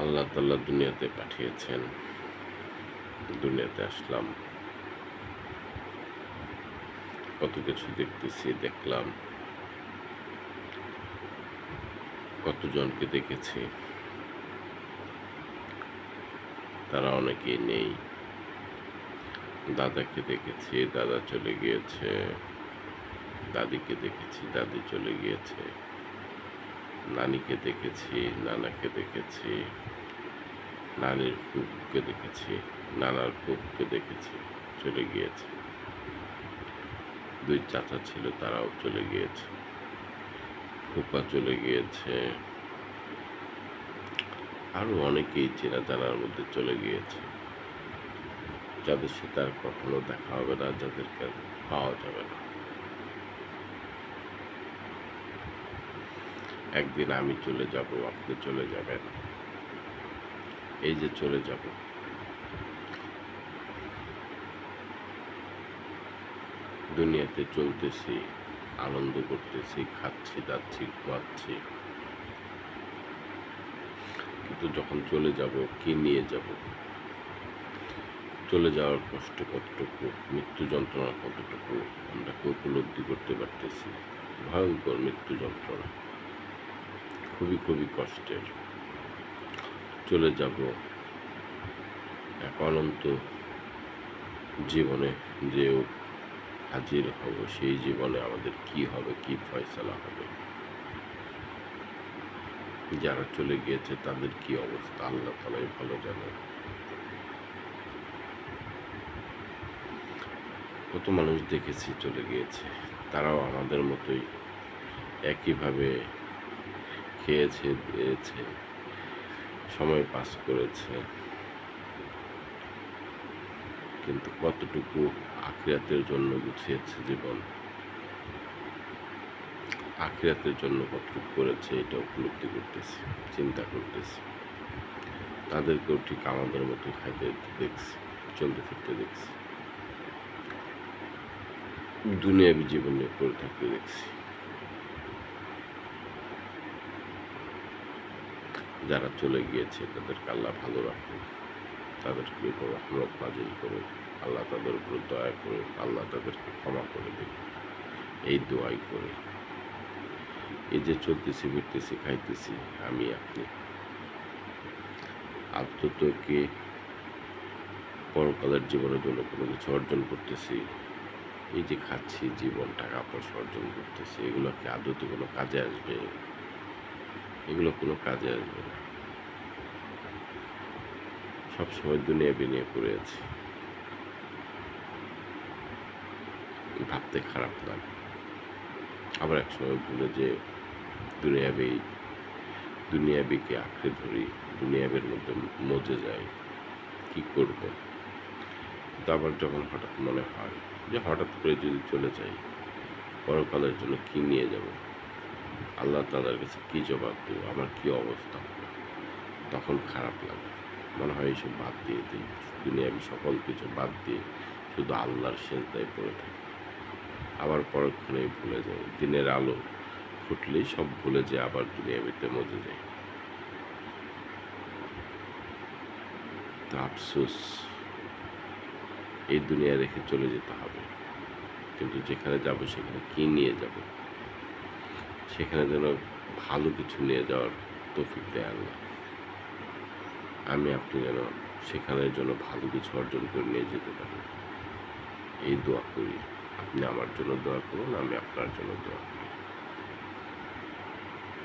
আল্লাহ তাআলা দুনিয়াতে পাঠিয়েছেন। দুনিয়াতে আসলাম, কত কিছু দেখতেছি, দেখলাম, কতজনকে দেখেছি, তারা অনেকেই নেই। দাদাকে দেখেছি, দাদা চলে গিয়েছে। দাদিকে দেখেছি, দাদি চলে গিয়েছে। নানিকে দেখেছি, নানাকে দেখেছি, নানির ফুফুকে দেখেছি, নানার ফুফুকে দেখেছি, চলে গিয়েছে। দুই চাচা ছিল, তারাও চলে গিয়েছে। ফুফা চলে গিয়েছে। আরো অনেকেই চেনা জানার মধ্যে চলে গিয়েছে, যাদের সাথে আর কখনো দেখা হবে না, যাদেরকে আর পাওয়া যাবে না। একদিন আমি চলে যাব, আপনি চলে যাবেন। এই যে চলে যাব, দুনিয়াতে চলতেছি, আনন্দ করতেছি, খাচ্ছি, দাচ্ছি, ঘুমাচ্ছি, কিন্তু যখন চলে যাব, কি নিয়ে যাব? চলে যাওয়ার কষ্ট কতটুকু, মৃত্যু যন্ত্রণা কতটুকু আমরা কি উপলব্ধি করতে পারতেছি? ভয়ঙ্কর মৃত্যু যন্ত্রণা, খুবই খুবই কষ্টের। চলে যাব এক অনন্ত জীবনে, যেও হাজির হব, সেই জীবনে আমাদের কি হবে, কি ফয়সালা হবে? যারা চলে গিয়েছে তাদের কি অবস্থা আল্লাহ তাআলাই ভালো জানে। কত মানুষ দেখেছি চলে গিয়েছে, তারাও আমাদের মতোই একইভাবে খেয়েছে, দিয়েছে, সময় পাস করেছে, কিন্তু কতটুকু আখিরাতের জন্য গুছিয়েছে জীবন, আখিরাতের জন্য কতটুকু করেছে, এটা উপলব্ধি করতেছি, চিন্তা করতেছি। তাদেরকেও ঠিক আমাদের মতো খাইতে দেখছি, চলতে ফিরতে দেখছি, দুনিয়াবী জীবন নিয়ে পড়ে থাকতে দেখছি। যারা চলে গিয়েছে তাদেরকে আল্লাহ ভালো রাখুক, তাদেরকে উপর রহমত নাজিল করুক, আল্লাহ তাদের উপর দয়া করুক, আল্লাহ তাদেরকে ক্ষমা করে দিন, এই দোয়াই করে। এই যে চলতেছি, ফিরতেছি, খাইতেছি আমি আপনি, আপাতত কি পরকালের জীবনের জন্য কোনো কিছু অর্জন করতেছি? এই যে খাচ্ছি, জীবন, টাকা পয়সা অর্জন করতেছি, এগুলো কি আদতে কোনো কাজে আসবে? এগুলো কোনো কাজে আসবে না। সবসময় দুনিয়াবি নিয়ে পড়ে আছি, ভাবতে খারাপ লাগে। আবার একসময় ভুলে যে দুনিয়াবি, দুনিয়াবিকে আঁকড়ে ধরি, দুনিয়াবের মধ্যে মজে যাই, কি করব? কিন্তু আবার যখন হঠাৎ মনে হয় যে হঠাৎ করে যদি চলে যাই, পরকালের জন্য কি নিয়ে যাব? আল্লাহ তাআলার কাছে কি জবাব দেব? আমার কি অবস্থা হবে? তখন খারাপ লাগে। মনে হয় এইসব বাদ দিয়ে দিই। দুনিয়াবি সকল কিছু বাদ দিয়ে শুধু আল্লাহর সেজদায় পড়ে থাকি। আবার পরক্ষণেই ভুলে যাই। দিনের আলো ফুটলেই সব ভুলে যেয়ে আবার দুনিয়াবিতে মজে যাই। তো আফসোস, এই দুনিয়া রেখে চলে যেতে হবে। কিন্তু যেখানে যাব সেখানে কি নিয়ে যাব? সেখানে যেন ভালো কিছু নিয়ে যাওয়ার তৌফিক দেয় আল্লাহ। আমি আপনি যেন সেখানের জন্য ভালো কিছু অর্জন করে নিয়ে যেতে পারি, এই দোয়া করি। আপনি আমার জন্য দোয়া করুন, আমি আপনার জন্য দোয়া করি।